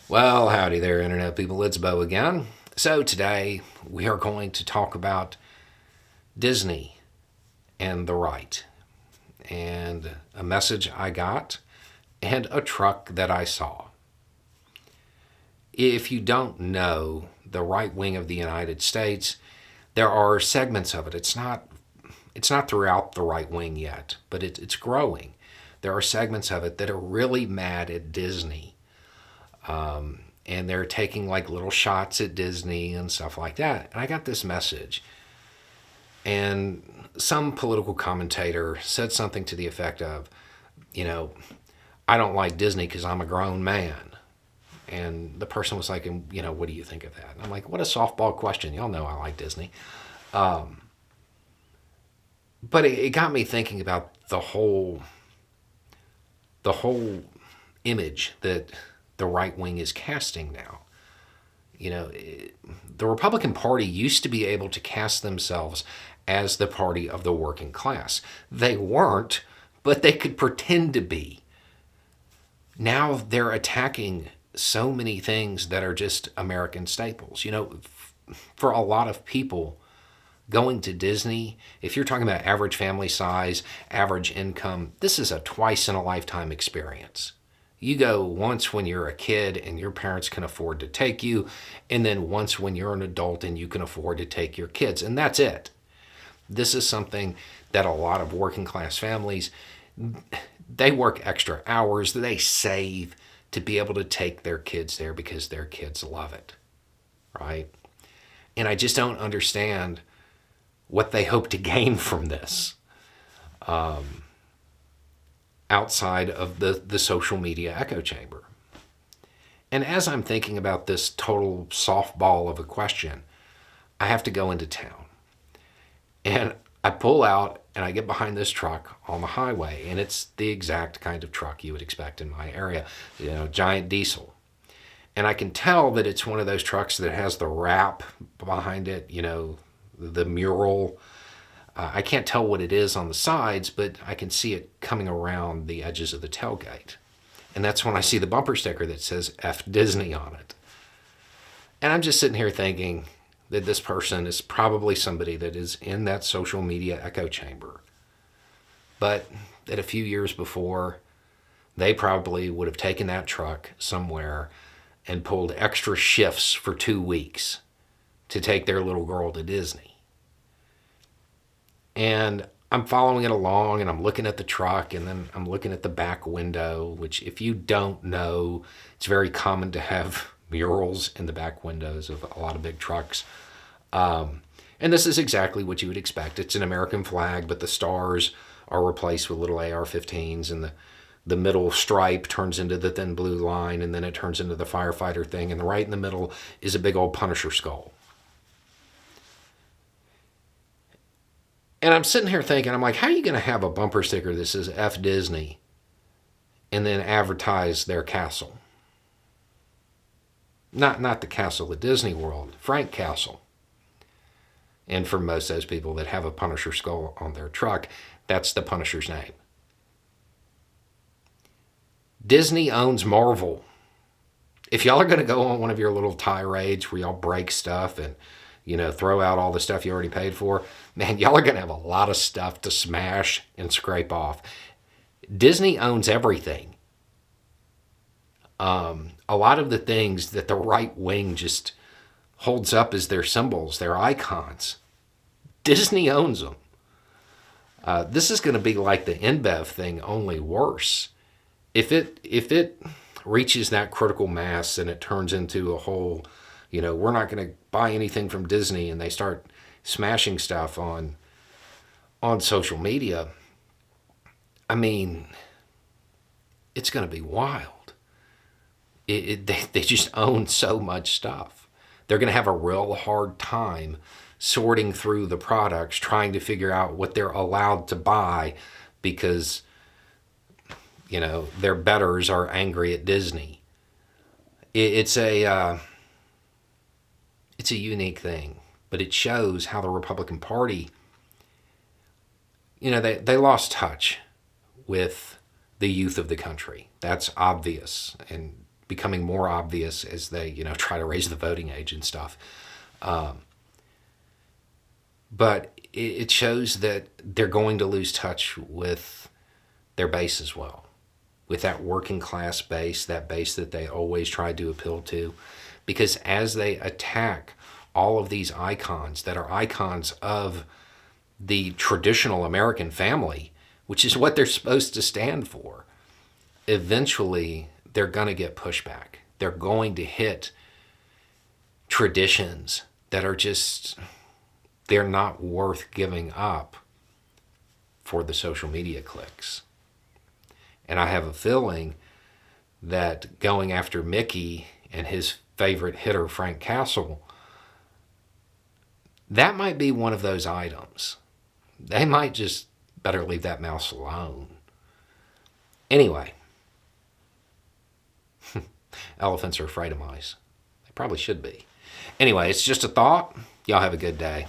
Well, howdy there, Internet people. It's Bo again. So, today we are going to talk about Disney and the right, and a message I got, and a truck that I saw. If you don't know the right wing of the United States, there are segments of it. It's not throughout the right wing yet, but it's growing. There are segments of it that are really mad at Disney, and they're taking like little shots at Disney and stuff like that. And I got this message, and some political commentator said something to the effect of, you know, I don't like Disney because I'm a grown man. And the person was like, what do you think of that? And I'm like, what a softball question. Y'all know I like Disney. But it got me thinking about the whole image that the right wing is casting now. The Republican Party used to be able to cast themselves as the party of the working class. They weren't, but they could pretend to be. Now they're attacking so many things that are just American staples. For a lot of people, going to Disney, if you're talking about average family size, average income, this is a twice in a lifetime experience. You go once when you're a kid and your parents can afford to take you, and then once when you're an adult and you can afford to take your kids, and that's it. This is something that a lot of working class families, they work extra hours, they save to be able to take their kids there because their kids love it, right? And I just don't understand what they hope to gain from this, outside of the social media echo chamber. And as I'm thinking about this total softball of a question, I have to go into town. And I pull out and I get behind this truck on the highway, and it's the exact kind of truck you would expect in my area, giant diesel. And I can tell that it's one of those trucks that has the wrap behind it, the mural. I can't tell what it is on the sides, but I can see it coming around the edges of the tailgate. And that's when I see the bumper sticker that says F Disney on it. And I'm just sitting here thinking that this person is probably somebody that is in that social media echo chamber. But that a few years before, they probably would have taken that truck somewhere and pulled extra shifts for 2 weeks to take their little girl to Disney. And I'm following it along, and I'm looking at the truck, and then I'm looking at the back window, which, if you don't know, it's very common to have murals in the back windows of a lot of big trucks. And this is exactly what you would expect. It's an American flag, but the stars are replaced with little AR-15s, and the middle stripe turns into the thin blue line, and then it turns into the firefighter thing, and right in the middle is a big old Punisher skull. And I'm sitting here thinking, I'm like, how are you going to have a bumper sticker that says F Disney and then advertise their castle? Not the castle at Disney World, Frank Castle. And for most of those people that have a Punisher skull on their truck, that's the Punisher's name. Disney owns Marvel. If y'all are going to go on one of your little tirades where y'all break stuff and throw out all the stuff you already paid for, man, y'all are going to have a lot of stuff to smash and scrape off. Disney owns everything. A lot of the things that the right wing just holds up as their symbols, their icons, Disney owns them. This is going to be like the InBev thing, only worse. If it reaches that critical mass and it turns into a whole, we're not going to buy anything from Disney, and they start smashing stuff on social media, I mean, it's going to be wild. They just own so much stuff. They're going to have a real hard time sorting through the products, trying to figure out what they're allowed to buy because, their betters are angry at Disney. It's a unique thing, but it shows how the Republican Party, they lost touch with the youth of the country. That's obvious. And becoming more obvious as they, try to raise the voting age and stuff. But it shows that they're going to lose touch with their base as well, with that working class base, that base that they always tried to appeal to. Because as they attack all of these icons that are icons of the traditional American family, which is what they're supposed to stand for, eventually they're going to get pushback. They're going to hit traditions that are just, they're not worth giving up for the social media clicks. And I have a feeling that going after Mickey and his favorite hitter, Frank Castle, that might be one of those items. They might just better leave that mouse alone. Anyway, elephants are afraid of mice. They probably should be. Anyway, it's just a thought. Y'all have a good day.